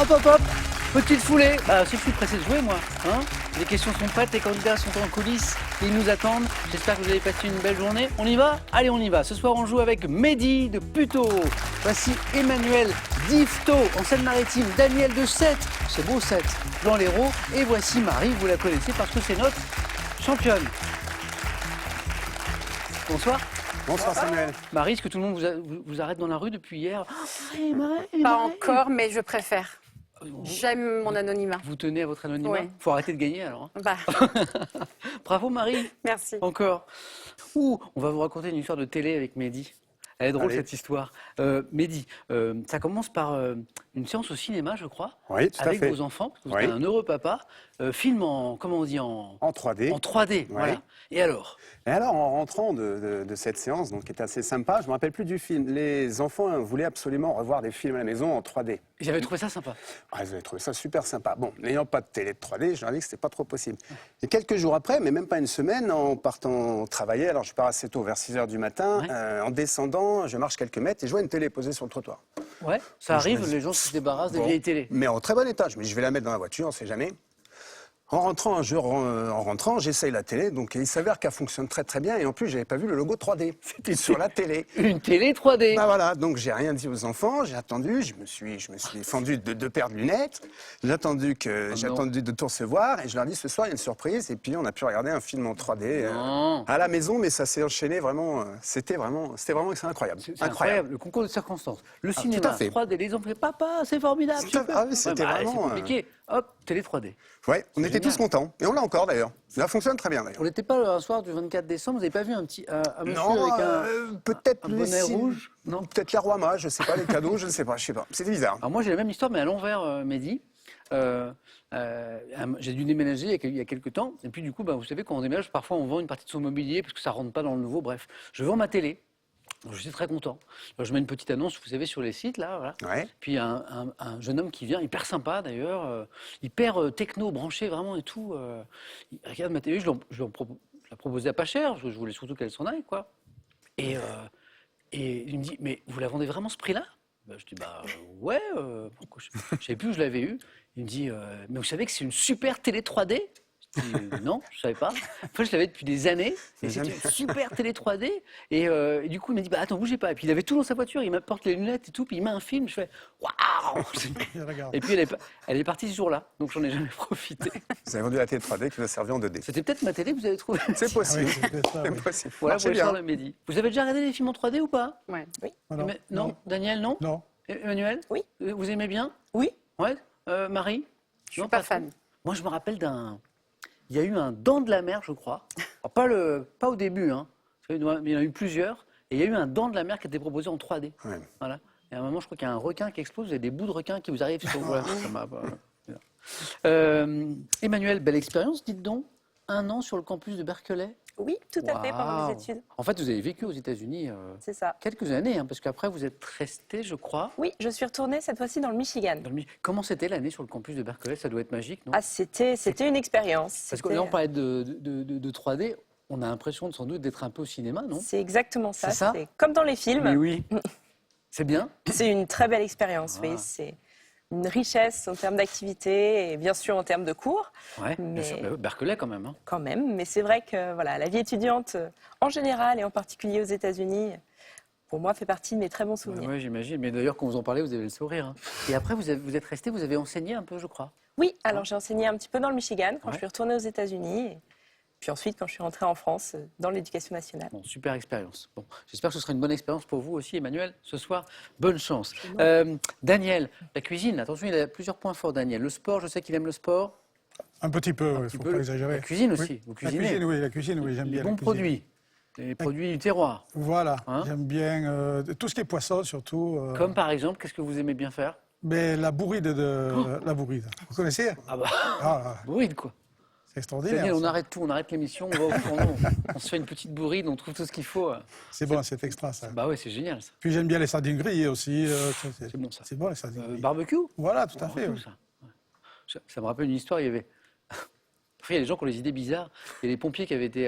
Hop, hop, hop. Petite foulée. Bah, si je suis pressé de jouer, moi. Hein, les questions sont prêtes, les candidats sont en coulisses. Ils nous attendent. J'espère que vous avez passé une belle journée. On y va? Allez, on y va. Ce soir, on joue avec Mehdi de Puteaux. Voici Emmanuel d'Yvetot en Seine-Maritime. Daniel de Sète. C'est beau, Sète. Dans l'Hérault. Et voici Marie. Vous la connaissez parce que c'est notre championne. Bonsoir. Bonsoir Samuel. Marie, est-ce que tout le monde vous arrête dans la rue depuis hier? Pas encore, mais je préfère. J'aime mon anonymat. Vous tenez à votre anonymat? Ouais. Faut arrêter de gagner alors. Hein. Bah, Bravo Marie. merci. Encore. Ouh, on va vous raconter une histoire de télé avec Mehdi. Elle est drôle. Allez. Cette histoire. Mehdi, ça commence par une séance au cinéma, je crois. Oui, tout à avec fait. vos enfants, parce que vous Oui. êtes un heureux papa. Film en, comment on dit, En 3D. en 3D. Voilà. Et alors? Et alors, en rentrant de cette séance, donc, qui était assez sympa, je ne me rappelle plus du film. Les enfants voulaient absolument revoir des films à la maison en 3D. J'avais trouvé ça sympa. Ah, ils avaient trouvé ça super sympa. Bon, n'ayant pas de télé de 3D, je leur ai dit que c'était pas trop possible. Et quelques jours après, mais même pas une semaine, en partant travailler, alors je pars assez tôt, vers 6 h du matin, Ouais. en descendant, je marche quelques mètres et je vois une télé posée sur le trottoir. Ouais, ça Je arrive, me dis- les gens se débarrassent des Bon, vieilles télés. Mais en très bon état. Je me dis, je vais la mettre dans la voiture, on ne sait jamais. En rentrant, un jour, en rentrant, j'essaye la télé. Donc, il s'avère qu'elle fonctionne très très bien. Et en plus, j'avais pas vu le logo 3D. C'était sur la télé. Une télé 3D. Bah voilà, donc j'ai rien dit aux enfants, j'ai attendu, je me suis fendu de 2 paires de lunettes, j'ai attendu de tout recevoir et je leur ai dit ce soir il y a une surprise et puis on a pu regarder un film en 3D Non. à la maison, mais ça s'est enchaîné vraiment, c'était vraiment incroyable. C'est incroyable, le concours de circonstances. Le tout cinéma, à fait. 3D, les enfants, papa, c'est formidable. Tout à fait. super. Ah oui, c'était bah, vraiment, c'est compliqué. Hop, télé 3D. Ouais, on était génial. tous contents et on l'a encore d'ailleurs. Ça fonctionne très bien d'ailleurs. On n'était pas un soir du 24 décembre, vous n'avez pas vu un monsieur Non, avec peut-être un les bonnet cils- rouge? Non. peut-être la Roima, je sais pas, les cadeaux, je ne sais pas, C'était bizarre. Alors moi j'ai la même histoire mais à l'envers, Mehdi. J'ai dû déménager il y a quelques temps et puis du coup, vous savez quand on déménage, parfois on vend une partie de son mobilier parce que ça rentre pas dans le nouveau. Bref, je vends ma télé. Donc, je suis très content. Alors, je mets une petite annonce, vous savez, sur les sites là. Voilà. Ouais. Puis un jeune homme qui vient, hyper sympa d'ailleurs, hyper techno, branché vraiment et tout. Il regarde ma télé, je la proposais à pas cher, parce que je voulais surtout qu'elle s'en aille, quoi. Et il me dit, mais vous la vendez vraiment ce prix-là? Je dis, ouais, pourquoi je savais plus où je l'avais eu. Il me dit, mais vous savez que c'est une super télé 3D? Je dis, non, je savais pas. Enfin, je l'avais depuis des années. Et c'était une super télé 3D. Et du coup, il m'a dit, attends, bougez pas. Et puis il avait tout dans sa voiture. Il m'apporte les lunettes et tout. Puis il met un film. Je fais, waouh! Et puis elle est partie ce jour-là. Donc j'en ai jamais profité. Vous avez vendu la télé 3D qui vous a servi en 2D. C'était peut-être ma télé que vous avez trouvée. C'est possible. Ah oui, c'est ça, oui. C'est possible. Voilà, Marchez pour bien. le Mehdi. Vous avez déjà regardé des films en 3D ou pas? Ouais. Oui. Alors, Non. Daniel, non? Non. Emmanuel? Oui. Vous aimez bien? Oui, Ouais. Marie? je suis Non, pas trop. fan. Moi, je me rappelle il y a eu un Dents de la Mer, je crois. Alors, pas au début, hein. Il y en a eu plusieurs. Et il y a eu un Dents de la Mer qui a été proposé en 3D. Ouais. Voilà. Et à un moment, je crois qu'il y a un requin qui explose. Vous avez des bouts de requin qui vous arrivent sur voilà, ça m'a pas- Emmanuel, belle expérience, dites donc. 1 an sur le campus de Berkeley. Oui, tout à fait, pendant mes Waouh. études. En fait, vous avez vécu aux États-Unis C'est ça. quelques années, hein, parce qu'après, vous êtes resté, je crois. Oui, je suis retournée cette fois-ci dans le Michigan. Comment c'était l'année sur le campus de Berkeley? Ça doit être magique, non? Ah, c'était une expérience. Parce que là, on parlait de 3D, on a l'impression sans doute d'être un peu au cinéma, non? C'est exactement ça. C'est ça C'est comme dans les films. Mais oui. C'est bien? C'est une très belle expérience, oui. Ah. C'est une richesse en termes d'activité et bien sûr en termes de cours, Ouais, bien Mais- sûr. Berkeley quand même. Hein. quand même. Mais c'est vrai que voilà, la vie étudiante en général et en particulier aux États-Unis, pour moi, fait partie de mes très bons souvenirs. Oui, j'imagine. Mais d'ailleurs, quand vous en parlez, vous avez le sourire. Hein. Et après, vous êtes resté, vous avez enseigné un peu, je crois. Oui, alors j'ai enseigné un petit peu dans le Michigan quand Ouais. je suis retournée aux États-Unis. Et puis ensuite, quand je suis rentrée en France, dans l'éducation nationale. Bon, super expérience. Bon, j'espère que ce sera une bonne expérience pour vous aussi, Emmanuel, ce soir. Bonne chance. Daniel, la cuisine, attention, il a plusieurs points forts, Daniel. Le sport, je sais qu'il aime le sport. Un petit peu, il ne petit faut peu. pas exagérer. La cuisine aussi, Oui. vous cuisinez. La cuisine, oui, j'aime Les bien. bons la cuisine. produits. Les produits du terroir. Voilà, Hein j'aime bien tout ce qui est poisson surtout. Comme par exemple, qu'est-ce que vous aimez bien faire? Mais la bourride la bourride. Vous connaissez? Ah bah, Ah, bourride quoi. c'est extraordinaire. Daniel, on ça. arrête tout, on arrête l'émission, on va au fourneau, on se fait une petite bourride, on trouve tout ce qu'il faut. C'est bon, c'est extra ça. Bah ouais, c'est génial ça. Puis j'aime bien les sardines grillées aussi. C'est bon, ça. C'est bon les sardines grillées. Barbecue? Voilà, tout à fait. Tout oui. ça. Ouais. Ça me rappelle une histoire, il y avait... Après, il y a des gens qui ont des idées bizarres. Il y a des pompiers qui avaient été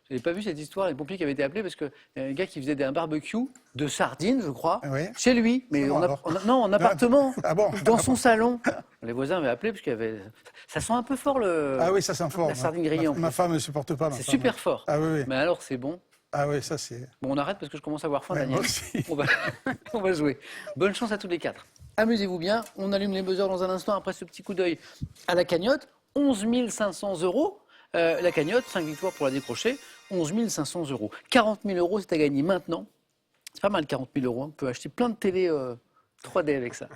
Je n'avais pas vu cette histoire, les pompiers qui avaient été appelés parce qu'il y a un gars qui faisait un barbecue de sardines, je crois, Oui. chez lui, mais Non, alors. non, en appartement, Ah bon? dans son salon. Les voisins avaient appelé parce qu'il y avait... Ça sent un peu fort Ah oui, ça sent fort. la sardine grillée. en Ma plus. femme ne supporte pas. C'est super fort. Ah oui, oui. Mais alors, c'est bon. Ah oui, ça c'est. Bon, on arrête parce que je commence à avoir faim, Ouais, Daniel. moi aussi. On va jouer. Bonne chance à tous les 4. Amusez-vous bien. On allume les buzzers dans un instant après ce petit coup d'œil à la cagnotte. 11 500 €. La cagnotte, 5 victoires pour la décrocher. 11 500 €. 40 000 €, c'est à gagner maintenant. C'est pas mal, 40 000 €. On peut acheter plein de télé 3D avec ça.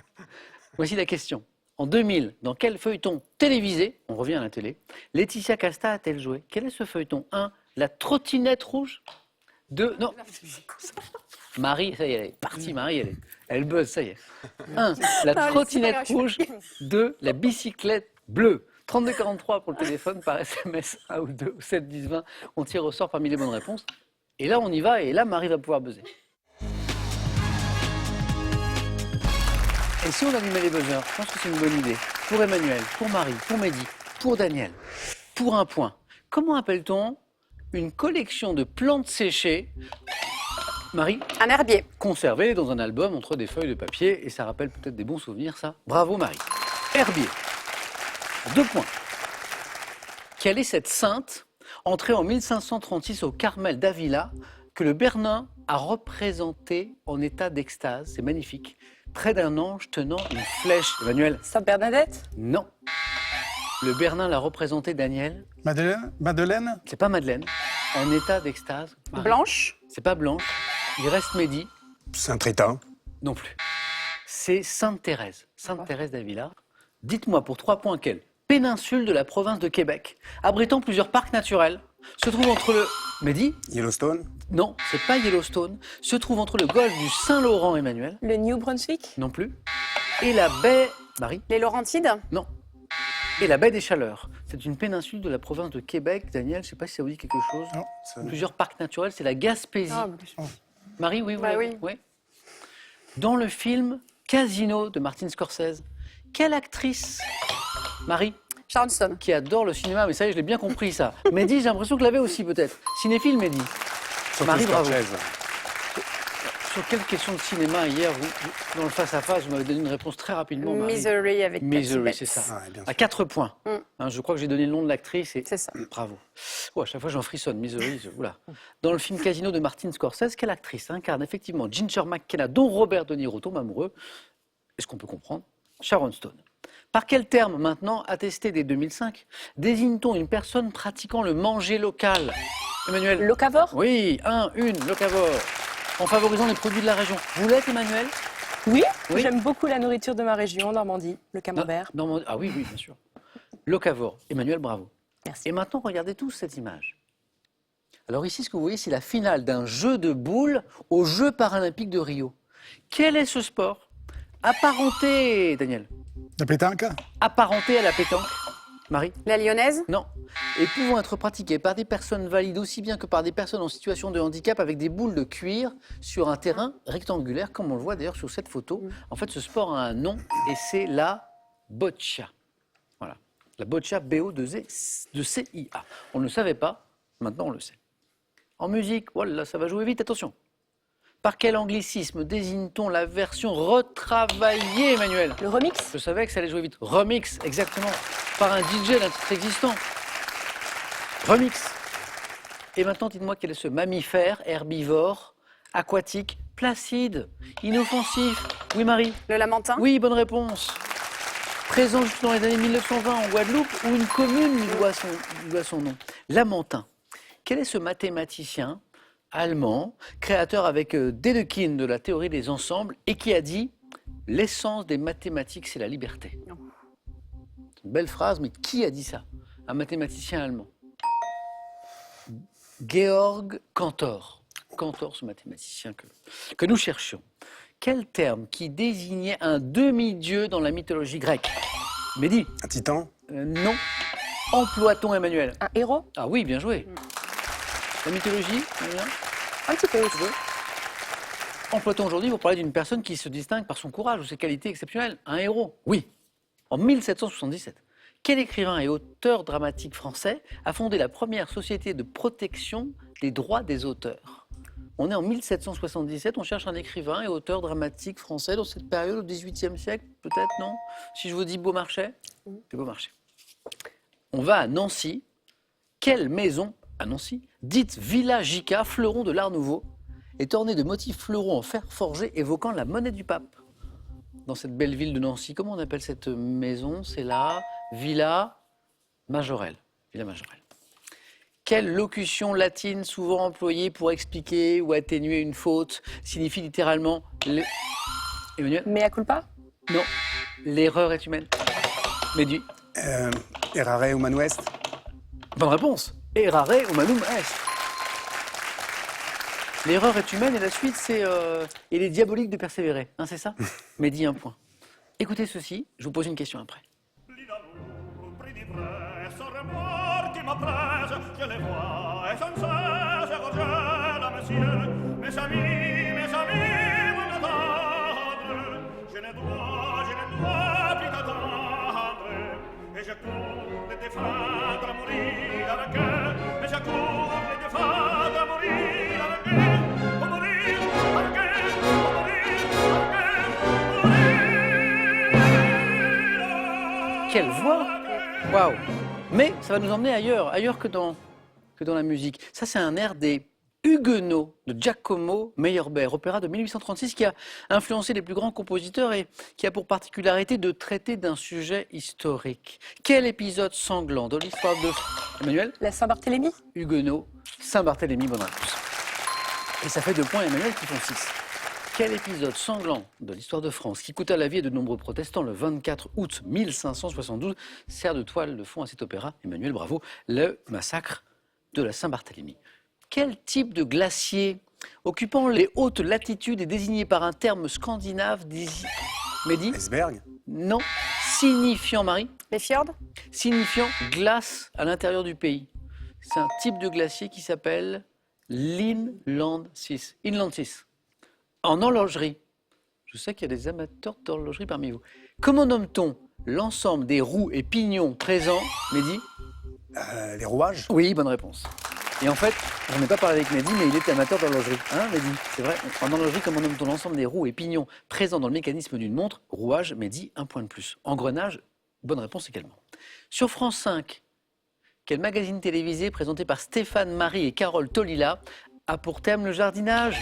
Voici la question. En 2000, dans quel feuilleton télévisé, on revient à la télé, Laetitia Casta a-t-elle joué? Quel est ce feuilleton? 1. La trottinette rouge. 2. Non. Marie, ça y est, elle est partie, Marie, elle buzz, ça y est. 1. La trottinette rouge. 2. La bicyclette bleue. 3243 pour le téléphone, par SMS, 1 ou 2 ou 7 10 20. On tire au sort parmi les bonnes réponses. Et là, on y va, et là, Marie va pouvoir buzzer. Et si on allumait les buzzers, je pense que c'est une bonne idée. Pour Emmanuel, pour Marie, pour Mehdi, pour Daniel, pour un point. Comment appelle-t-on une collection de plantes séchées, Marie, Un herbier. conservées dans un album entre des feuilles de papier, et ça rappelle peut-être des bons souvenirs, ça. Bravo Marie. Herbier. 2 points. Quelle est cette sainte, entrée en 1536 au Carmel d'Avila, que le Bernin a représentée en état d'extase? C'est magnifique. Près d'un ange tenant une flèche. Emmanuel? Sainte Bernadette? Non. Le Bernin l'a représentée, Daniel. Madeleine? C'est pas Madeleine. En état d'extase. Marie. Blanche. C'est pas Blanche. Il reste Mehdi. Saint-Trétin. Non plus. C'est Sainte-Thérèse. Sainte-Thérèse d'Avila. Dites-moi pour 3 points quelle péninsule de la province de Québec, abritant plusieurs parcs naturels, se trouve entre le... Mehdi? Yellowstone. Non, c'est pas Yellowstone. Se trouve entre le golfe du Saint-Laurent, Emmanuel. Le New Brunswick? Non plus. Et la baie... Marie? Les Laurentides. Non. Et la baie des Chaleurs. C'est une péninsule de la province de Québec. Daniel, je ne sais pas si ça vous dit quelque chose. Non. Plusieurs parcs naturels, c'est la Gaspésie. Ah, Marie, oui, Bah oui. oui. Dans le film Casino de Martin Scorsese, quelle actrice, Marie, Sharon Stone. qui adore le cinéma, mais ça y est, je l'ai bien compris ça. Mehdi, j'ai l'impression que l'avait aussi peut-être. Cinéphile, Mehdi. Surtout Marie, bravo. Scorsese. Sur quelle question de cinéma hier, dans le face-à-à-face, vous m'avez donné une réponse très rapidement, Marie. Misery avec Kathy Misery, Bates. c'est ça. Ouais, bien À sûr. 4 points. Mm. Hein, je crois que j'ai donné le nom de l'actrice et C'est ça. bravo. Oh, à chaque fois, j'en frissonne. Misery, oula. Dans le film Casino de Martin Scorsese, quelle actrice incarne effectivement Ginger McKenna, dont Robert De Niro tombe amoureux? Est-ce qu'on peut comprendre? Sharon Stone. Par quel terme, maintenant, attesté dès 2005, désigne-t-on une personne pratiquant le manger local? Emmanuel? Locavore? Oui, une, locavore. En favorisant les produits de la région. Vous l'êtes, Emmanuel? Oui, Oui. j'aime beaucoup la nourriture de ma région, Normandie, le camembert. Ah oui, bien sûr. Locavore. Emmanuel, bravo. Merci. Et maintenant, regardez tous cette image. Alors ici, ce que vous voyez, c'est la finale d'un jeu de boules aux Jeux paralympiques de Rio. Quel est ce sport? Apparenté, Daniel. La pétanque? Apparenté à la pétanque. Marie? La Lyonnaise. Non. Et pouvant être pratiqué par des personnes valides aussi bien que par des personnes en situation de handicap avec des boules de cuir sur un terrain rectangulaire, comme on le voit d'ailleurs sur cette photo. En fait, ce sport a un nom et c'est la boccia. Voilà. La boccia, B-O-2-C-I-A. On ne le savait pas, maintenant on le sait. En musique, voilà, ça va jouer vite, attention. Par quel anglicisme désigne-t-on la version retravaillée, Emmanuel? Le remix? Je savais que ça allait jouer vite. Remix, exactement. Par un DJ d'un titre existant. Remix. Et maintenant, dites-moi quel est ce mammifère herbivore, aquatique, placide, inoffensif? Oui, Marie? Le Lamentin. Oui, bonne réponse. Présent jusque dans les années 1920 en Guadeloupe, où une commune lui doit son nom. Lamentin. Quel est ce mathématicien allemand, créateur avec Dedekind de la théorie des ensembles, et qui a dit « L'essence des mathématiques, c'est la liberté ». C'est une belle phrase, mais qui a dit ça? Un mathématicien allemand. Georg Cantor. Cantor, ce mathématicien que nous cherchions. Quel terme qui désignait un demi-dieu dans la mythologie grecque? Mehdi? Un titan. Non. Emploie-t-on, Emmanuel? Un héros? Ah oui, bien joué. La mythologie, Emmanuel? Un petit peu aussi. Emploie-t-on aujourd'hui pour parler d'une personne qui se distingue par son courage ou ses qualités exceptionnelles? Un héros? Oui. En 1777. Quel écrivain et auteur dramatique français a fondé la première société de protection des droits des auteurs? On est en 1777, on cherche un écrivain et auteur dramatique français dans cette période, au XVIIIe siècle, peut-être, non? Si je vous dis Beaumarchais, c'est Beaumarchais. On va à Nancy. Quelle maison, à Nancy, dite Villa Gica, fleuron de l'Art Nouveau, est ornée de motifs fleurons en fer forgé évoquant la monnaie du pape? Dans cette belle ville de Nancy, comment on appelle cette maison? C'est la Villa Majorelle. Villa Majorelle. Quelle locution latine souvent employée pour expliquer ou atténuer une faute signifie littéralement Emmanuel? Mea culpa? Non, l'erreur est humaine. Mehdi? Errare humanum est. Bonne réponse. Errare humanum est. L'erreur est humaine et la suite c'est il est diabolique de persévérer. Hein, c'est ça? Mehdi, un point. Écoutez ceci, je vous pose une question après. Je les vois et sans cesse gorger la monsieur. Mes amis, vous m'attendrez. Je ne dois plus t'attendre. Et je cours les défendre à mourir avec eux. Et je cours les défendre à mourir avec eux. Pour mourir avec eux, pour mourir avec eux. Quelle voix! Waouh! Mais ça va nous emmener ailleurs que dans la musique. Ça, c'est un air des Huguenots de Giacomo Meyerbeer, opéra de 1836 qui a influencé les plus grands compositeurs et qui a pour particularité de traiter d'un sujet historique. Quel épisode sanglant de l'histoire de... Emmanuel? La Saint-Barthélemy? Huguenot, Saint-Barthélemy, bonne réponse. Et ça fait 2 points, Emmanuel, qui font 6. Quel épisode sanglant de l'histoire de France qui coûta la vie à de nombreux protestants le 24 août 1572 sert de toile de fond à cet opéra? Emmanuel, bravo, le massacre de la Saint-Barthélemy. Quel type de glacier occupant les hautes latitudes est désigné par un terme scandinave Mehdi? Iceberg. Non. Signifiant, Marie? Les fjords? Signifiant glace à l'intérieur du pays. C'est un type de glacier qui s'appelle l'Inland 6. Inland 6. En horlogerie, je sais qu'il y a des amateurs d'horlogerie parmi vous. Comment nomme-t-on l'ensemble des roues et pignons présents, Mehdi? Les rouages. Oui, bonne réponse. Et en fait, j'en ai pas parlé avec Mehdi, mais il est amateur d'horlogerie. Hein, Mehdi? C'est vrai. En horlogerie, comment nomme-t-on l'ensemble des roues et pignons présents dans le mécanisme d'une montre? Rouage, Mehdi, 1 point de plus. Engrenage, bonne réponse également. Sur France 5, quel magazine télévisé présenté par Stéphane Marie et Carole Tolila a pour thème le jardinage?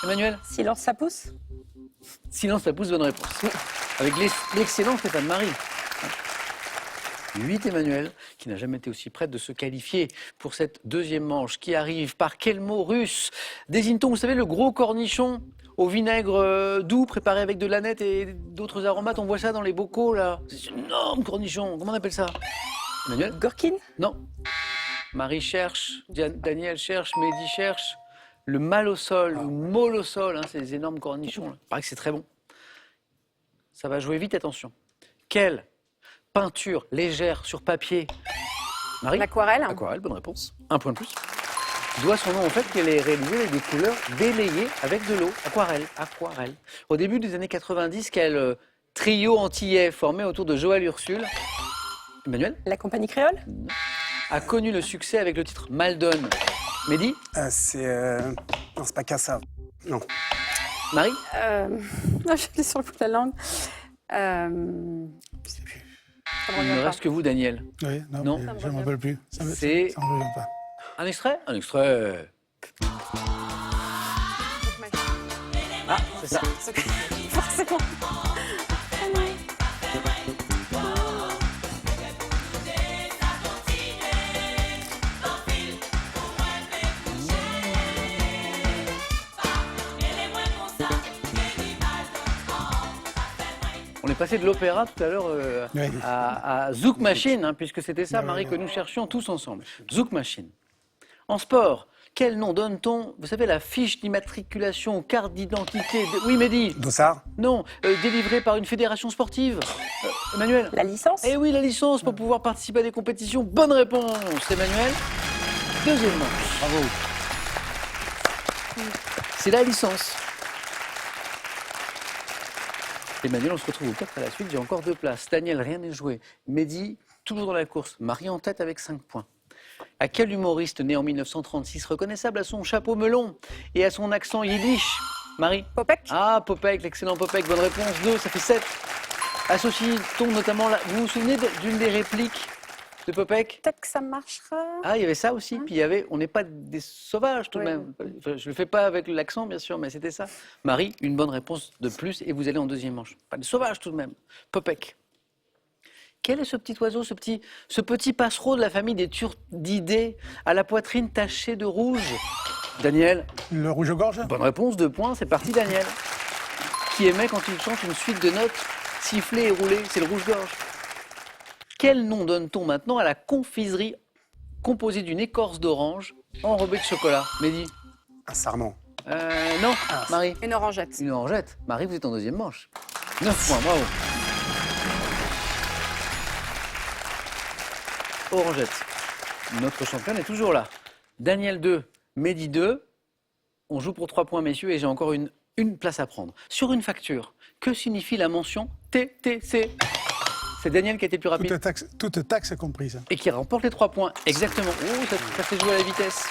Emmanuel? Silence, ça pousse? Silence, ça pousse, bonne réponse. Avec l'excellent Stéphane Marie. 8, Emmanuel, qui n'a jamais été aussi prête de se qualifier pour cette deuxième manche qui arrive. Par quel mot russe désigne-t-on, vous savez, le gros cornichon au vinaigre doux préparé avec de l'aneth et d'autres aromates? On voit ça dans les bocaux, là. C'est un énorme cornichon. Comment on appelle ça? Emmanuel? Gherkin? Non. Marie cherche, Daniel cherche, Mehdi cherche. Le malosol ou molosol, hein, ces énormes cornichons. Là. Il paraît que c'est très bon. Ça va jouer vite, attention. Quelle peinture légère sur papier? Marie? L'aquarelle? Aquarelle, bonne réponse. 1 point de plus. Doit son nom au fait qu'elle est réalisée avec des couleurs délayées avec de l'eau. Aquarelle, aquarelle. Au début des années 90, quel trio antillais formé autour de Joël Ursule, Emmanuel? La compagnie créole? A connu le succès avec le titre Maldonne. Mehdi? Non, c'est pas Cassa. Non. Marie? Je l'ai sur le bout de la langue. Je sais plus. Il ne reste que vous, Daniel. Oui, Non. non, je ne m'en rappelle plus. Ça me C'est- ça me revient pas. Un extrait? Un extrait. Ah, c'est ça. Forcément. On est passé de l'opéra tout à l'heure Oui. à Zouk Machine, hein, puisque c'était ça, Marie, que nous cherchions tous ensemble. Zouk Machine. En sport, quel nom donne-t-on, vous savez, la fiche d'immatriculation aux cartes d'identité Oui, Mehdi. Dossard. Non, délivrée par une fédération sportive. Emmanuel. La licence? Eh oui, la licence pour pouvoir participer à des compétitions. Bonne réponse, Emmanuel. Deuxièmement, bravo. C'est la licence. Emmanuel, on se retrouve au 4 à la suite. J'ai encore 2 places. Daniel, rien n'est joué. Mehdi, toujours dans la course. Marie en tête avec 5 points. À quel humoriste né en 1936, reconnaissable à son chapeau melon et à son accent yiddish? Marie? Popek. Ah, Popek, l'excellent Popek, bonne réponse, 2, ça fait 7. Associe-t-on notamment, vous vous souvenez d'une des répliques de Popek? Peut-être que ça marchera. Ah, il y avait ça aussi, puis il y avait, on n'est pas des sauvages tout de Oui. même. Enfin, je ne le fais pas avec l'accent, bien sûr, mais c'était ça. Marie, une bonne réponse de plus, et vous allez en deuxième manche. Pas des sauvages tout de même. Popek. Quel est ce petit oiseau, ce petit passereau de la famille des turdidés, à la poitrine tachée de rouge? Daniel? Le rouge-gorge. Bonne réponse, 2 points, c'est parti Daniel. Qui aimait quand il chante une suite de notes sifflées et roulées? C'est le rouge-gorge. Quel nom donne-t-on maintenant à la confiserie composée d'une écorce d'orange enrobée de chocolat? Mehdi? Un sarment. Non, Marie? Une orangette. Une orangette. Marie, vous êtes en deuxième manche. 9 points, bravo. Orangette. Notre championne est toujours là. Daniel 2, Mehdi 2. On joue pour 3 points, messieurs, et j'ai encore une place à prendre. Sur une facture, que signifie la mention TTC? C'est Daniel qui a été plus rapide Toute taxe comprise. et qui remporte les 3 points. Exactement. Oh, ça fait jouer à la vitesse.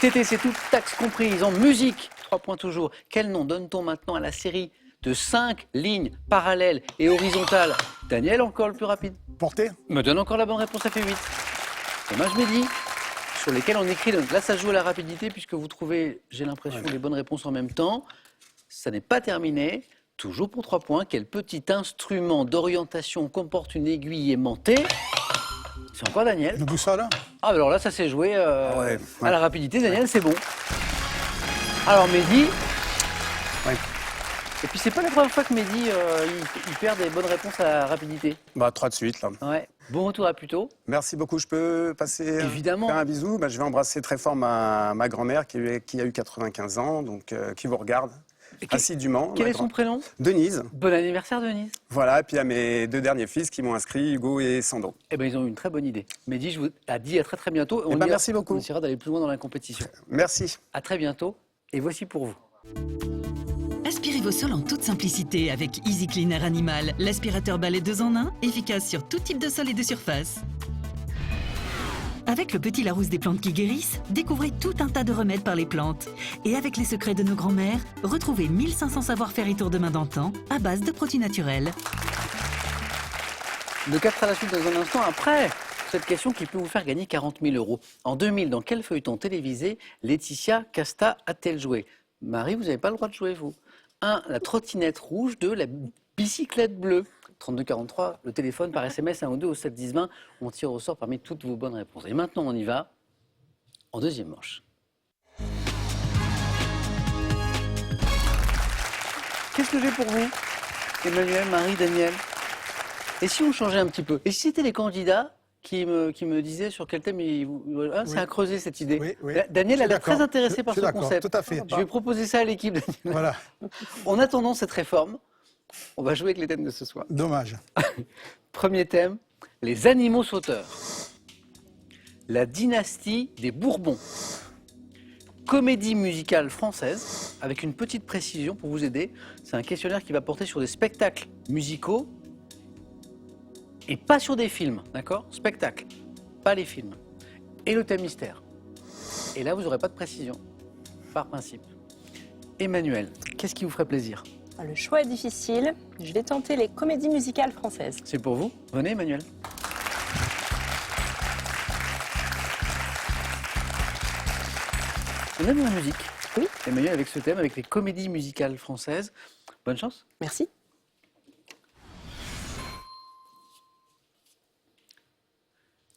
TTC, toute taxe comprise en musique. 3 points toujours. Quel nom donne-t-on maintenant à la série de 5 lignes parallèles et horizontales? Daniel, encore le plus rapide. Portée. Me donne encore la bonne réponse, ça fait 8. Dommage, Mehdi. Sur lesquels on écrit, donc là ça joue à la rapidité puisque vous trouvez, j'ai l'impression, les bonnes réponses en même temps. Ça n'est pas terminé. Toujours pour 3 points. Quel petit instrument d'orientation comporte une aiguille aimantée? C'est encore Daniel. Une boussole. Ah, alors là, ça s'est joué ouais. à la rapidité. Daniel, c'est bon. Alors, Mehdi. Ouais. Et puis, c'est pas la première fois que Mehdi il perd des bonnes réponses à la rapidité. Bah, 3 de suite, là. Ouais. Bon retour à Puteaux. Merci beaucoup. Je peux passer Évidemment. faire un bisou. Bah, je vais embrasser très fort ma grand-mère qui a eu 95 ans, donc qui vous regarde assidûment. Quel ma est son grand- prénom? Denise. Bon anniversaire, Denise. Voilà, et puis à mes 2 derniers fils qui m'ont inscrit, Hugo et Sandro. Eh bien, ils ont eu une très bonne idée. Mehdi, je vous dis à très très bientôt. Merci beaucoup. On essaiera d'aller plus loin dans la compétition. Merci. À très bientôt. Et voici pour vous. Aspirez vos sols en toute simplicité avec Easy Cleaner Animal, l'aspirateur balai 2 en 1, efficace sur tout type de sol et de surface. Avec le petit Larousse des plantes qui guérissent, découvrez tout un tas de remèdes par les plantes. Et avec les secrets de nos grands-mères, retrouvez 1500 savoir-faire et tours de main d'antan à base de produits naturels. De 4 à la suite dans un instant, après cette question qui peut vous faire gagner 40 000 €. En 2000, dans quel feuilleton télévisé Laetitia Casta a-t-elle joué? Marie, vous n'avez pas le droit de jouer, vous. 1. La trottinette rouge. 2. La bicyclette bleue. 3243, le téléphone par SMS 1 ou 2 au 7 10 20. On tire au sort parmi toutes vos bonnes réponses. Et maintenant, on y va en deuxième manche. Qu'est-ce que j'ai pour vous, Emmanuel, Marie, Daniel? Et si on changeait un petit peu? Et si c'était les candidats qui me disaient sur quel thème c'est Oui. à creuser cette idée. Oui, oui. Daniel Je a suis l'air très d'accord. intéressé par Je suis ce d'accord, concept. tout à fait. Je vais proposer ça à l'équipe, Daniel. Voilà. En attendant cette réforme, on va jouer avec les thèmes de ce soir. Dommage. Premier thème, les animaux sauteurs. La dynastie des Bourbons. Comédie musicale française, avec une petite précision pour vous aider. C'est un questionnaire qui va porter sur des spectacles musicaux et pas sur des films, d'accord? Spectacles, pas les films. Et le thème mystère. Et là, vous n'aurez pas de précision, par principe. Emmanuel, qu'est-ce qui vous ferait plaisir? Le choix est difficile. Je vais tenter les comédies musicales françaises. C'est pour vous. Venez, Emmanuel. On aime la musique. Oui. Emmanuel, avec ce thème, avec les comédies musicales françaises. Bonne chance. Merci.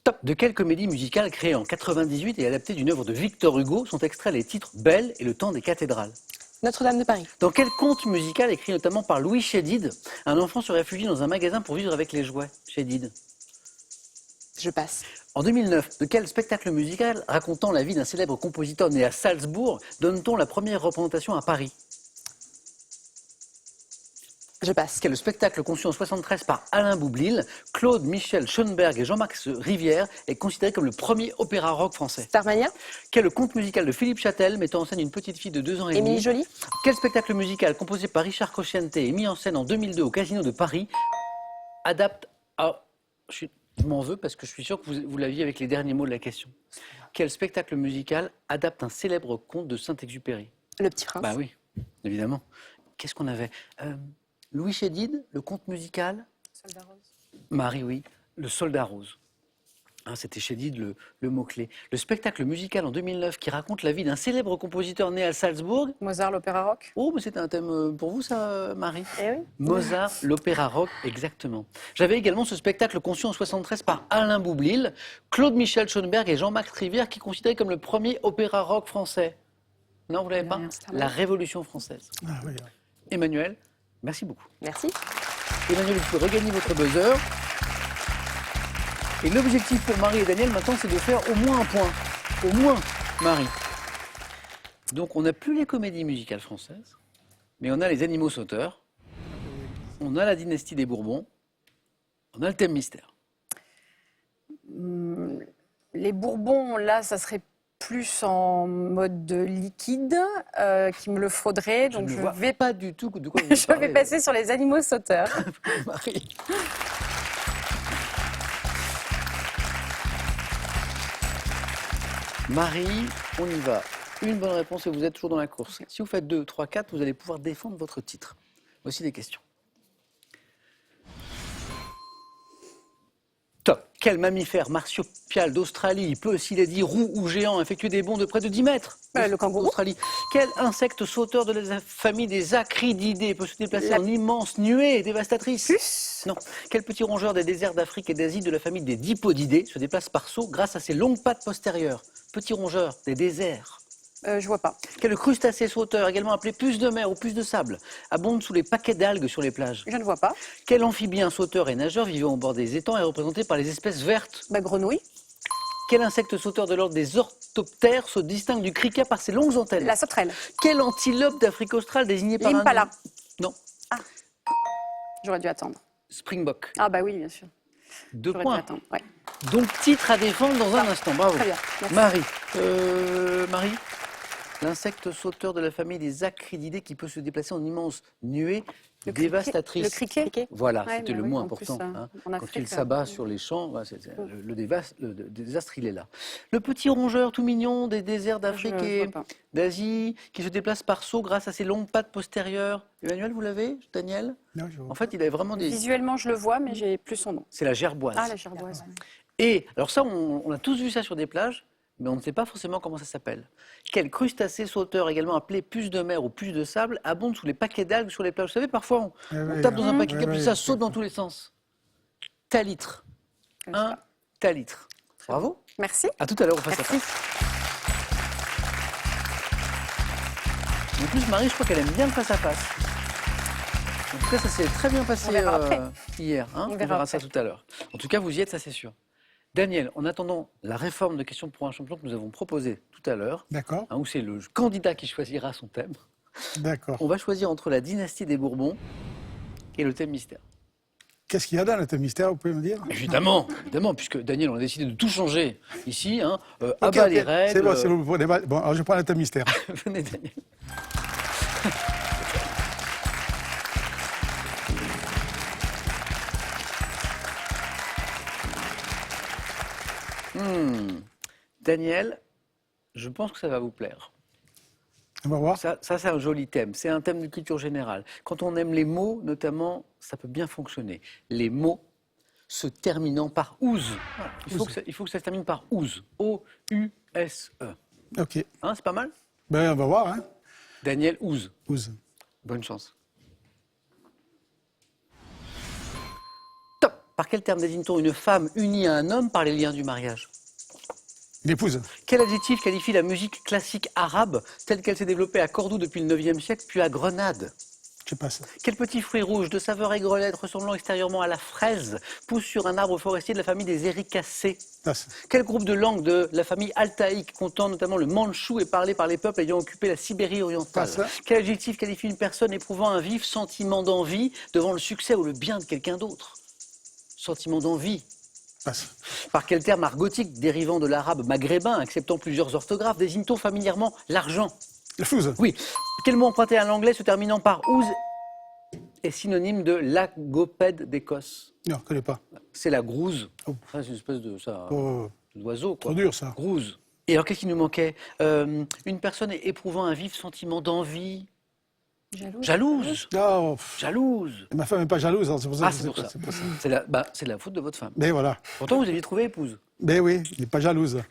Top. De quelle comédie musicale créée en 98 et adaptée d'une œuvre de Victor Hugo sont extraits les titres Belle et Le temps des cathédrales? Notre-Dame de Paris. Dans quel conte musical écrit notamment par Louis Chédid, un enfant se réfugie dans un magasin pour vivre avec les jouets? Chédid. Je passe. En 2009, de quel spectacle musical racontant la vie d'un célèbre compositeur né à Salzbourg donne-t-on la première représentation à Paris? Je passe. Quel spectacle conçu en 1973 par Alain Boublil, Claude Michel Schoenberg et Jean-Max Rivière est considéré comme le premier opéra rock français? Starmania. Quel conte musical de Philippe Châtel mettant en scène une petite fille de 2 ans et demi? Émilie Joly. Quel spectacle musical composé par Richard Cocciante et mis en scène en 2002 au Casino de Paris adapte à... Je m'en veux parce que je suis sûr que vous l'aviez avec les derniers mots de la question. Quel spectacle musical adapte un célèbre conte de Saint-Exupéry? Le Petit Prince. Bah oui, évidemment. Qu'est-ce qu'on avait? Louis Chédid, le conte musical. Soldat Rose. Marie, oui, le Soldat Rose. Hein, c'était Chédid le mot-clé. Le spectacle musical en 2009 qui raconte la vie d'un célèbre compositeur né à Salzbourg. Mozart, l'opéra rock. Oh, mais c'était un thème pour vous, ça, Marie? Eh oui. Mozart, l'opéra rock, exactement. J'avais également ce spectacle conçu en 73 par Alain Boublil, Claude Michel Schoenberg et Jean-Marc Trivière, qui est considéré comme le premier opéra rock français. Non, vous l'avez pas? Non, c'est un La Révolution française. Ah oui, oui. Emmanuel, merci beaucoup. Merci. Emmanuel, vous pouvez regagner votre buzzer. Et l'objectif pour Marie et Daniel maintenant, c'est de faire au moins un point. Au moins, Marie. Donc, on n'a plus les comédies musicales françaises, mais on a les animaux sauteurs, on a la dynastie des Bourbons, on a le thème mystère. Les Bourbons, là, ça serait plus en mode liquide qu'il me le faudrait. Donc je je ne vois vais, pas du tout de quoi vous je parlez, vais passer sur les animaux sauteurs. Marie. Marie, on y va. Une bonne réponse et vous êtes toujours dans la course. Si vous faites 2, 3, 4, vous allez pouvoir défendre votre titre. Voici des questions. Top. Quel mammifère marsupial d'Australie peut, s'il est dit roux ou géant, effectuer des bonds de près de 10 mètres? Le kangourou. Australie. Quel insecte sauteur de la famille des acrididés peut se déplacer en immenses nuées dévastatrices? Plus. Non. Quel petit rongeur des déserts d'Afrique et d'Asie de la famille des dipodidés se déplace par saut grâce à ses longues pattes postérieures? Petit rongeur des déserts. Je vois pas. Quel crustacé sauteur, également appelé puce de mer ou puce de sable, abonde sous les paquets d'algues sur les plages? Je ne vois pas. Quel amphibien sauteur et nageur vivant au bord des étangs est représenté par les espèces vertes? Grenouille. Quel insecte sauteur de l'ordre des orthoptères se distingue du criquet par ses longues antennes? La sauterelle. Quel antilope d'Afrique australe désigné par L'impala. Non, J'aurais dû attendre. springbok. Ah bah oui, bien sûr. 2 J'aurais dû points. attendre. Ouais. Donc titre à défendre dans un instant. Bravo. Très bien. Merci. Marie, l'insecte sauteur de la famille des acrididés qui peut se déplacer en immenses nuées dévastatrices. Le criquet. Voilà, Ouais, c'était mais le oui, mot en important. plus, Hein. en Quand Afrique, il s'abat sur les champs, le désastre, il est là. Le petit rongeur tout mignon des déserts d'Afrique Je et vois pas. d'Asie, qui se déplace par saut grâce à ses longues pattes postérieures. Emmanuel, vous l'avez, Daniel? Non, je vois En fait, il avait vraiment des... Visuellement, je le vois, mais j'ai plus son nom. C'est la gerboise. Ah, la gerboise. oui. Et, alors ça, on a tous vu ça sur des plages, mais on ne sait pas forcément comment ça s'appelle. Quel crustacé sauteur, également appelé puce de mer ou puce de sable, abonde sous les paquets d'algues sur les plages? Vous savez, parfois, on tape dans un paquet d'algues, puis ça saute dans tous les sens. Talitre. Comme ça. Un talitre. Bravo. Merci. À tout à l'heure, on face à Merci. face. En plus, Marie, je crois qu'elle aime bien le face à face. En tout cas, ça s'est très bien passé On verra après. hier. Hein, On on verra verra ça après. tout à l'heure. En tout cas, vous y êtes, ça c'est sûr. Daniel, en attendant la réforme de questions pour un champion que nous avons proposée tout à l'heure, D'accord, hein, où c'est le candidat qui choisira son thème, d'accord. on va choisir entre la dynastie des Bourbons et le thème mystère. Qu'est-ce qu'il y a dans le thème mystère, vous pouvez me dire? Évidemment, évidemment, puisque Daniel, on a décidé de tout changer ici. Hein, Ok, abat ok. les règles. C'est bon, c'est bon. Bon, alors je prends le thème mystère. Venez, Daniel. Daniel, je pense que ça va vous plaire. On va voir. Ça c'est un joli thème. C'est un thème de culture générale. Quand on aime les mots, notamment, ça peut bien fonctionner. Les mots se terminant par ouse. Voilà. Il faut que ça se termine par ouse. O-U-S-E. Ok. Hein, c'est pas mal? Ben, on va voir, hein. Daniel Ouse. Ouse. Bonne chance. Top. Par quel terme désigne-t-on une femme unie à un homme par les liens du mariage? L'épouse. Quel adjectif qualifie la musique classique arabe telle qu'elle s'est développée à Cordoue depuis le 9e siècle, puis à Grenade? Je passe. Quel petit fruit rouge de saveur aigrelette ressemblant extérieurement à la fraise pousse sur un arbre forestier de la famille des éricacées? Passe. Quel groupe de langues de la famille altaïque, comptant notamment le mandchou, est parlé par les peuples ayant occupé la Sibérie orientale? Passe. Quel adjectif qualifie une personne éprouvant un vif sentiment d'envie devant le succès ou le bien de quelqu'un d'autre? Sentiment d'envie. Passe. Par quel terme argotique dérivant de l'arabe maghrébin, acceptant plusieurs orthographes, désigne-t-on familièrement l'argent? La flouze. Oui. Quel mot emprunté à l'anglais se terminant par ouse est synonyme de lagopède d'Écosse? Non, je ne connais pas. C'est la grouse. Oh. Ça, c'est une espèce de ça, Oh, d'oiseau, quoi. trop dur, ça. Grouse. Et alors, qu'est-ce qui nous manquait? Une personne éprouvant un vif sentiment d'envie. Jalouse. Oh, Jalouse. ma femme n'est pas jalouse, alors c'est pour ça Ah, que c'est je pour sais ça. pas, c'est pour ça. C'est la faute de votre femme. Mais voilà. Pourtant, vous aviez trouvé épouse. Mais oui, il n'est pas jalouse.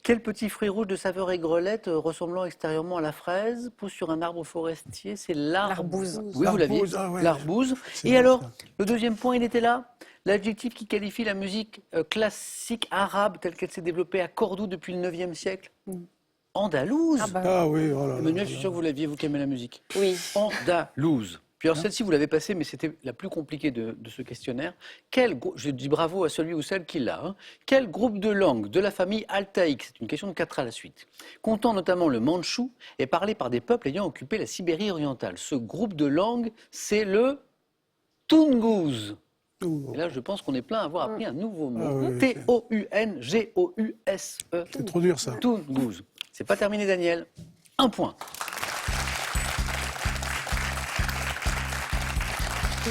Quel petit fruit rouge de saveur aigrelette, ressemblant extérieurement à la fraise, pousse sur un arbre forestier? C'est L'arbouze. Oui, vous l'aviez. L'arbouze, ah ouais. L'arbouze. C'est Et bon, alors, ça. le deuxième point, il était là. L'adjectif qui qualifie la musique classique arabe telle qu'elle s'est développée à Cordoue depuis le 9e siècle. Andalouse. Ah bah, Ah oui, oh là là. Emmanuel, je suis sûr que vous l'aviez, vous qui aimez la musique. Oui. Andalouse. Puis alors celle-ci, vous l'avez passée, mais c'était la plus compliquée de ce questionnaire. Je dis bravo à celui ou celle qui l'a. Hein. Quel groupe de langues de la famille altaïque, c'est une question de 4 à la suite, comptant notamment le mandchou, est parlé par des peuples ayant occupé la Sibérie orientale? Ce groupe de langues, c'est le Toungouz. Ouh, Et là, je pense qu'on est plein à avoir appris un nouveau Ah mot. oui, T-O-U-N-G-O-U-S-E. c'est trop dur, ça. Toungouz. C'est pas terminé, Daniel. 1 point.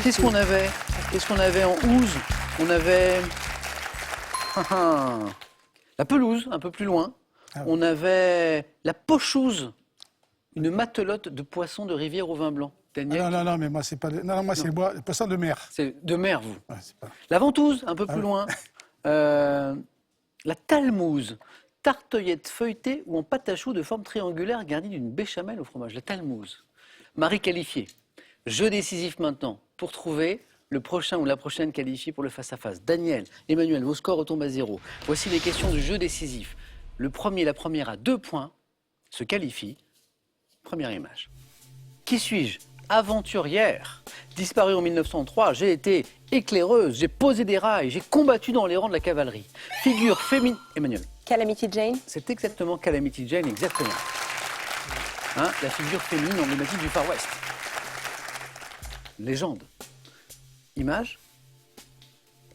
Qu'est-ce qu'on avait? Qu'est-ce qu'on avait en ouze? On avait la pelouse, un peu plus loin. Ah oui. On avait la pochouze, une matelote de poissons de rivière au vin blanc. Daniel, Ah, non, mais moi, c'est pas. Non, moi, c'est le poisson de mer. c'est de mer, vous. Ouais, c'est pas... La ventouse, un peu plus loin. La talmouze, tartelette feuilletée ou en pâte à choux de forme triangulaire garnie d'une béchamel au fromage. La talmouze. Marie qualifiée. Jeu décisif maintenant pour trouver le prochain ou la prochaine qualifiée pour le face-à-face. Daniel, Emmanuel, vos scores retombent à 0. Voici les questions du jeu décisif. Le premier, la première à 2 points, se qualifie. Première image. Qui suis-je? Aventurière. Disparue en 1903, j'ai été éclaireuse, j'ai posé des rails, j'ai combattu dans les rangs de la cavalerie. Figure féminine. Emmanuel, Calamity Jane. c'est exactement Calamity Jane, exactement. Hein, la figure féminine emblématique du Far West. Légende. Image.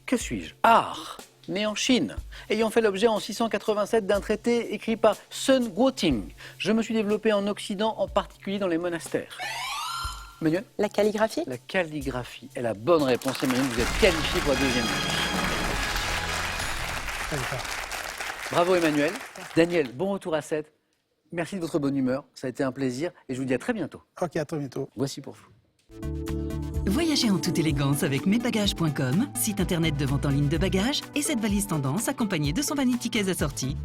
Que suis-je? Art, né en Chine, ayant fait l'objet en 687 d'un traité écrit par Sun Guoting. Je me suis développé en Occident, en particulier dans les monastères. Emmanuel? La calligraphie. La calligraphie est la bonne réponse. Emmanuel, vous êtes qualifié pour la deuxième manche. Je savais pas. Bravo Emmanuel. Daniel, bon retour à 7. Merci de votre bonne humeur. Ça a été un plaisir et je vous dis à très bientôt. Ok, à très bientôt. Voici pour vous. Voyagez en toute élégance avec mesbagages.com, site internet de vente en ligne de bagages, et cette valise tendance accompagnée de son vanity case assorti.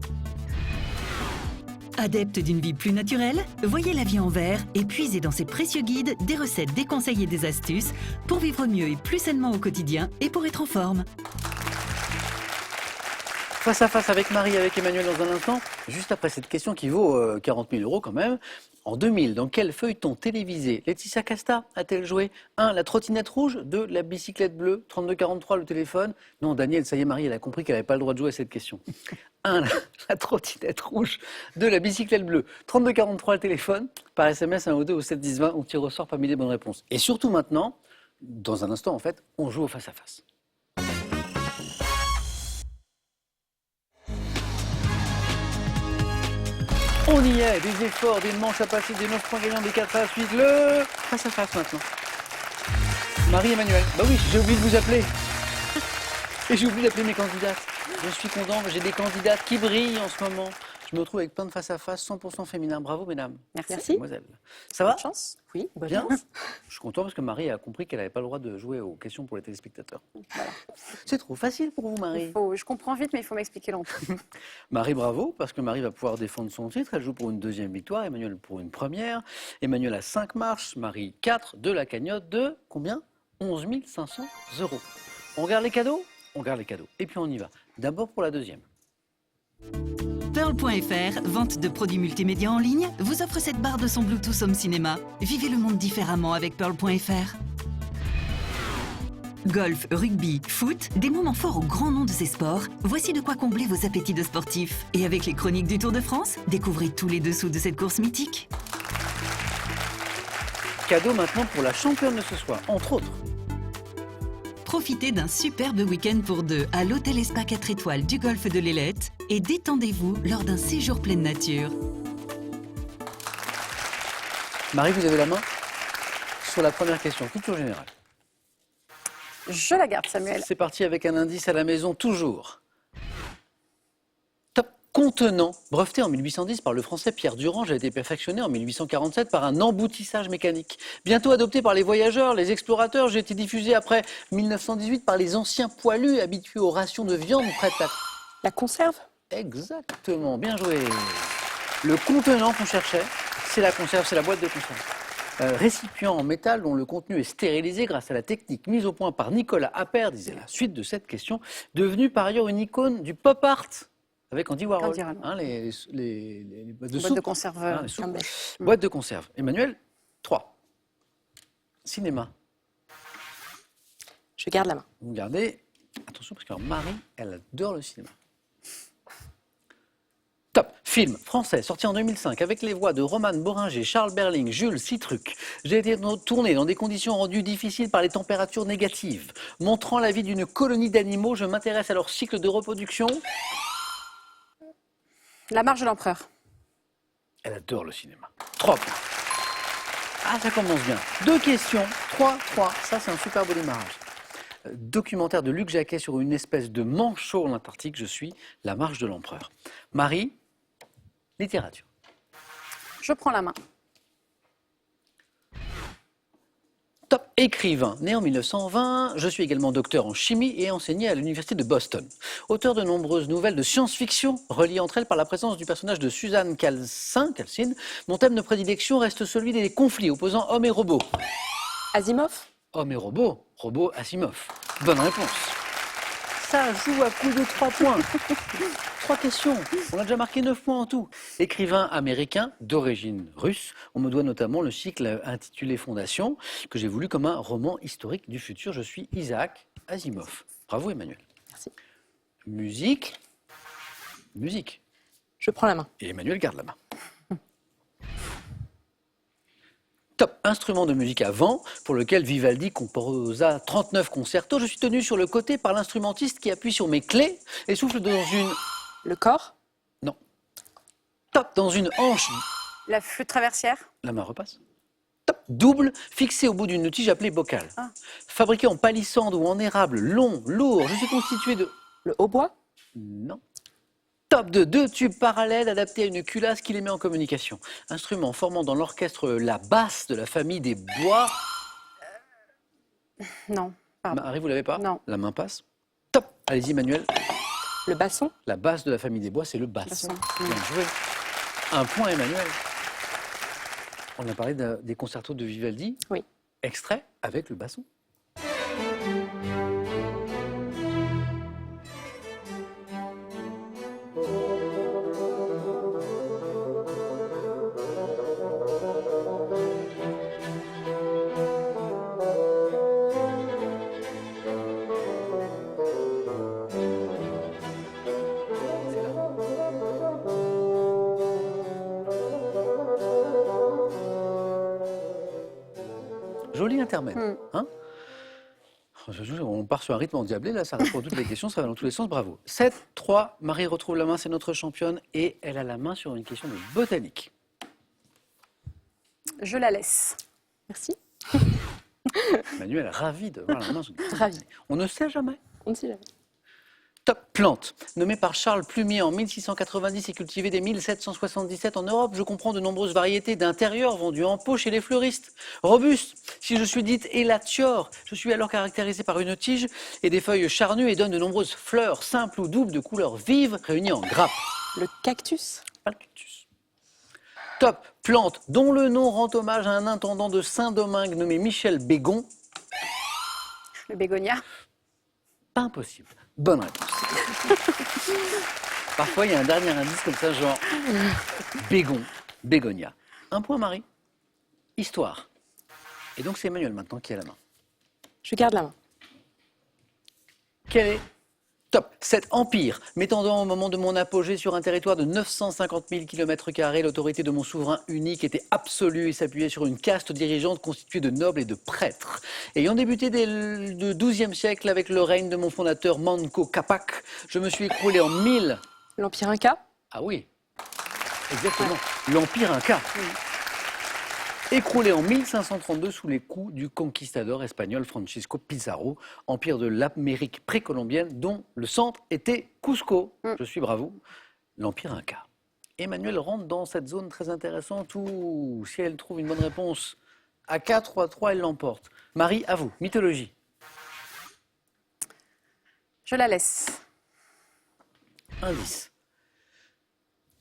Adepte d'une vie plus naturelle, voyez la vie en vert et puisez dans ces précieux guides des recettes, des conseils et des astuces pour vivre mieux et plus sainement au quotidien et pour être en forme. Face à face avec Marie et avec Emmanuel dans un instant, juste après cette question qui vaut 40 000 € quand même. En 2000, dans quel feuilleton télévisé Laetitia Casta a-t-elle joué? 1. La trottinette rouge. 2. La bicyclette bleue. 3243, le téléphone. Non, Daniel, ça y est, Marie, elle a compris qu'elle n'avait pas le droit de jouer à cette question. 1. La trottinette rouge. 2. La bicyclette bleue. 3243, le téléphone. Par SMS, 1 ou 2 au 7 10 20, on tire au sort parmi les bonnes réponses. Et surtout maintenant, dans un instant en fait, on joue au face-à-face. On y est, des efforts, des manches à passer, des 9 points gagnants, des 4 à la suite, le face-à-face maintenant. Marie-Emmanuel, bah oui, j'ai oublié de vous appeler. Et j'ai oublié d'appeler mes candidates. Je suis content, j'ai des candidates qui brillent en ce moment. Je me retrouve avec plein de face-à-face 100% féminin. Bravo, mesdames. Merci. Mademoiselles. Ça va? Bonne chance. Oui, bonne Bien. chance. Je suis content parce que Marie a compris qu'elle n'avait pas le droit de jouer aux questions pour les téléspectateurs. Voilà. C'est trop facile pour vous, Marie. je comprends vite, mais il faut m'expliquer longtemps. Marie, bravo, parce que Marie va pouvoir défendre son titre. Elle joue pour une deuxième victoire, Emmanuel pour une première. Emmanuel a 5 marches, Marie 4, de la cagnotte de combien? 11 500 €. On regarde les cadeaux? On regarde les cadeaux. Et puis on y va. D'abord pour la deuxième. Pearl.fr, vente de produits multimédia en ligne, vous offre cette barre de son Bluetooth Home Cinéma. Vivez le monde différemment avec Pearl.fr. Golf, rugby, foot, des moments forts au grand nom de ces sports. Voici de quoi combler vos appétits de sportifs. Et avec les chroniques du Tour de France, découvrez tous les dessous de cette course mythique. Cadeau maintenant pour la championne de ce soir, entre autres. Profitez d'un superbe week-end pour 2 à l'hôtel Spa 4 étoiles du golfe de l'Ailette et détendez-vous lors d'un séjour pleine nature. Marie, vous avez la main sur la première question, culture générale. Je la garde, Samuel. C'est parti avec un indice à la maison, toujours. Top. Contenant, breveté en 1810 par le français Pierre Durand, a été perfectionné en 1847 par un emboutissage mécanique. Bientôt adopté par les voyageurs, les explorateurs, j'ai été diffusé après 1918 par les anciens poilus habitués aux rations de viande prêtes à... La conserve? Exactement, bien joué. Le contenant qu'on cherchait, c'est la conserve, c'est la boîte de conserve. Récipient en métal dont le contenu est stérilisé grâce à la technique mise au point par Nicolas Appert, disait la suite de cette question, devenu par ailleurs une icône du pop art avec Andy Warhol. Andy Warhol. Hein, les boîtes de Boîte soupe. de conserve Hein, les soupes. Campbell. Boîte de conserve. Emmanuel, 3. Cinéma. Je garde la main. Vous regardez, attention parce que alors, Marie, elle adore le cinéma. Top. Film français sorti en 2005 avec les voix de Roman Boringer, Charles Berling, Jules Citruc. J'ai été tourné dans des conditions rendues difficiles par les températures négatives. Montrant la vie d'une colonie d'animaux, je m'intéresse à leur cycle de reproduction. La marche de l'empereur. Elle adore le cinéma. 3 points. Ah, ça commence bien. 2 questions. 3. Ça, c'est un super beau démarrage. Documentaire de Luc Jacquet sur une espèce de manchot en Antarctique. Je suis la marche de l'empereur. Marie, littérature. Je prends la main. Top. Écrivain. Né en 1920, je suis également docteur en chimie et enseigné à l'université de Boston. Auteur de nombreuses nouvelles de science-fiction, reliées entre elles par la présence du personnage de Suzanne Calcine. Mon thème de prédilection reste celui des conflits opposant hommes et robots. Asimov? Homme et robot, robot Asimov. Bonne réponse. Ça joue à coup de 3 points. 3 questions. On a déjà marqué 9 points en tout. Écrivain américain d'origine russe. On me doit notamment le cycle intitulé Fondation, que j'ai voulu comme un roman historique du futur. Je suis Isaac Asimov. Bravo Emmanuel. Merci. Musique. Musique. Je prends la main. Et Emmanuel garde la main. Top. Instrument de musique à vent, pour lequel Vivaldi composa 39 concertos. Je suis tenu sur le côté par l'instrumentiste qui appuie sur mes clés et souffle dans une... Le corps? Non. Top. Dans une hanche. La flûte traversière. La main repasse. Top. Double, fixé au bout d'une tige appelée bocal. Ah. Fabriqué en palissandre ou en érable, long, lourd. Je suis constitué de... Le hautbois? Non. Top de 2 tubes parallèles adaptés à une culasse qui les met en communication. Instrument formant dans l'orchestre la basse de la famille des bois. Non, pardon. Marie, vous l'avez pas? Non. La main passe. Top. Allez-y, Emmanuel. Le basson? La basse de la famille des bois, c'est le basson. Bien joué. 1 point, Emmanuel. On a parlé des concertos de Vivaldi. Oui. Extrait avec le basson. Joli intermède. Hein? On part sur un rythme endiablé, là, ça répond à toutes les questions, ça va dans tous les sens, bravo. 7-3, Marie retrouve la main, c'est notre championne, et elle a la main sur une question de botanique. Je la laisse. Merci. Manuel, ravi de voir la main sur une question. Ravi. On ne sait jamais. On ne sait jamais. Top. Plante. Nommée par Charles Plumier en 1690 et cultivée dès 1777 en Europe, je comprends de nombreuses variétés d'intérieur vendues en pot chez les fleuristes. Robuste. Si je suis dite élatior, je suis alors caractérisée par une tige et des feuilles charnues et donne de nombreuses fleurs simples ou doubles de couleurs vives réunies en grappes. Le cactus? Pas le cactus. Top. Plante dont le nom rend hommage à un intendant de Saint-Domingue nommé Michel Bégon. Le bégonia. Pas impossible. Bonne réponse. Parfois, il y a un dernier indice comme ça, genre bégon, bégonia. 1 point, Marie. Histoire. Et donc, c'est Emmanuel maintenant qui a la main. Je garde la main. Quel est top cet empire m'étendant au moment de mon apogée sur un territoire de 950 000 km², l'autorité de mon souverain unique était absolue et s'appuyait sur une caste dirigeante constituée de nobles et de prêtres. Ayant débuté dès le XIIe siècle avec le règne de mon fondateur Manco Capac, je me suis écroulé en 1000. L'Empire Inca? Ah oui, exactement. L'Empire Inca. Écroulé en 1532 sous les coups du conquistador espagnol Francisco Pizarro, empire de l'Amérique précolombienne dont le centre était Cusco. Je suis bravo, l'empire Inca. Emmanuel rentre dans cette zone très intéressante où, si elle trouve une bonne réponse, à 4 ou à 3, elle l'emporte. Marie, à vous, mythologie. Je la laisse. Indice.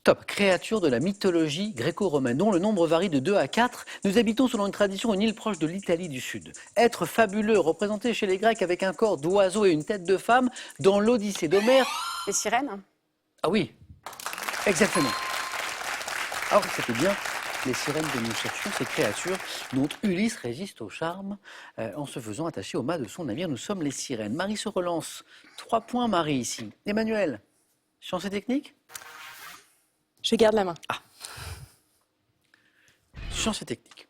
Top. Créature de la mythologie gréco-romaine, dont le nombre varie de 2 à 4. Nous habitons selon une tradition une île proche de l'Italie du Sud. Être fabuleux, représenté chez les Grecs avec un corps d'oiseau et une tête de femme, dans l'Odyssée d'Homère. Les sirènes. Ah oui, exactement. Alors c'était bien les sirènes que nous cherchions, ces créatures dont Ulysse résiste au charme en se faisant attacher au mât de son navire. Nous sommes les sirènes. Marie se relance. 3 points, Marie, ici. Emmanuel, sciences et techniques? Je garde la main. Sciences et techniques.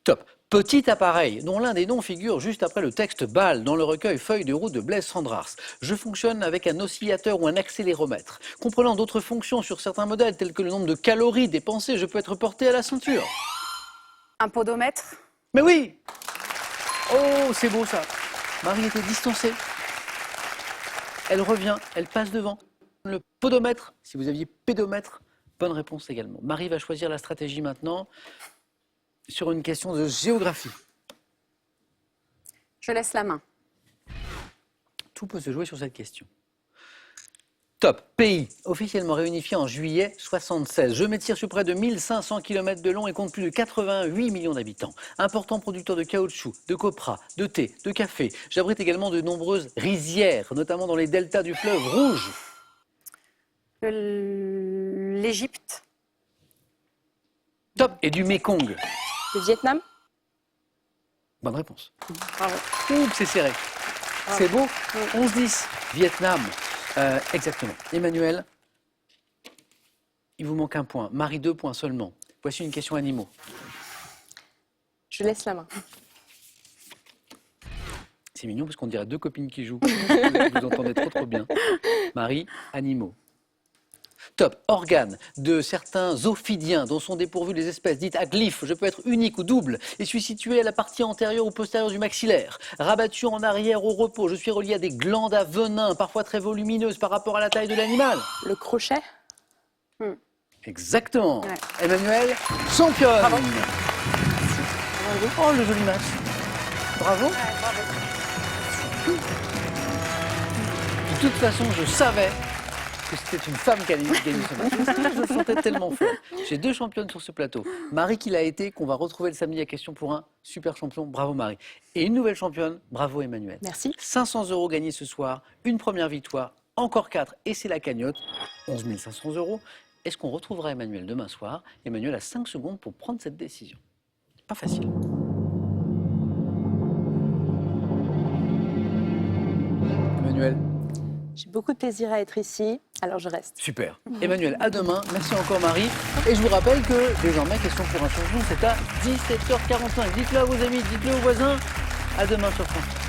Top. Petit appareil, dont l'un des noms figure juste après le texte BAL dans le recueil Feuilles de route de Blaise Cendrars. Je fonctionne avec un oscillateur ou un accéléromètre. Comprenant d'autres fonctions sur certains modèles, tels que le nombre de calories dépensées, je peux être porté à la ceinture. Un podomètre. Mais oui! Oh, c'est beau ça. Marie était distancée. Elle revient, elle passe devant. Le podomètre, si vous aviez pédomètre, bonne réponse également. Marie va choisir la stratégie maintenant sur une question de géographie. Je laisse la main. Tout peut se jouer sur cette question. Top. Pays, officiellement réunifié en juillet 1976. Je m'étire sur près de 1500 km de long et compte plus de 88 millions d'habitants. Important producteur de caoutchouc, de copra, de thé, de café. J'abrite également de nombreuses rizières, notamment dans les deltas du fleuve Rouge. L'Égypte. Top. Et du Mékong. Le Vietnam. Bonne réponse. Bravo. Ouh, c'est serré. C'est beau. 11-10. Vietnam. Exactement. Emmanuel, il vous manque un point. Marie, 2 points seulement. Voici une question animaux. Je laisse la main. C'est mignon parce qu'on dirait 2 copines qui jouent. Vous entendez trop bien. Marie, animaux. Top. Organes de certains ophidiens dont sont dépourvues les espèces dites à glyphes. Je peux être unique ou double et suis situé à la partie antérieure ou postérieure du maxillaire. Rabattu en arrière au repos, je suis relié à des glandes à venin, parfois très volumineuses par rapport à la taille de l'animal. Le crochet. Exactement. Ouais. Emmanuel, championne. Bravo. Oh, le joli match. Bravo. De toute façon, je savais que c'était une femme qui allait gagner ce match. Je le sentais tellement fort. J'ai 2 championnes sur ce plateau. Marie qui l'a été, qu'on va retrouver le samedi à question pour un super champion. Bravo Marie. Et une nouvelle championne. Bravo Emmanuel. Merci. 500 € gagnés ce soir. Une première victoire. Encore 4 et c'est la cagnotte. 11 500 €. Est-ce qu'on retrouvera Emmanuel demain soir? Emmanuel a 5 secondes pour prendre cette décision. Pas facile. Emmanuel. J'ai beaucoup de plaisir à être ici, alors je reste. Super. Emmanuel, à demain. Merci encore Marie. Et je vous rappelle que désormais, question pour un champion, c'est à 17h45. Dites-le à vos amis, dites-le aux voisins. À demain sur France.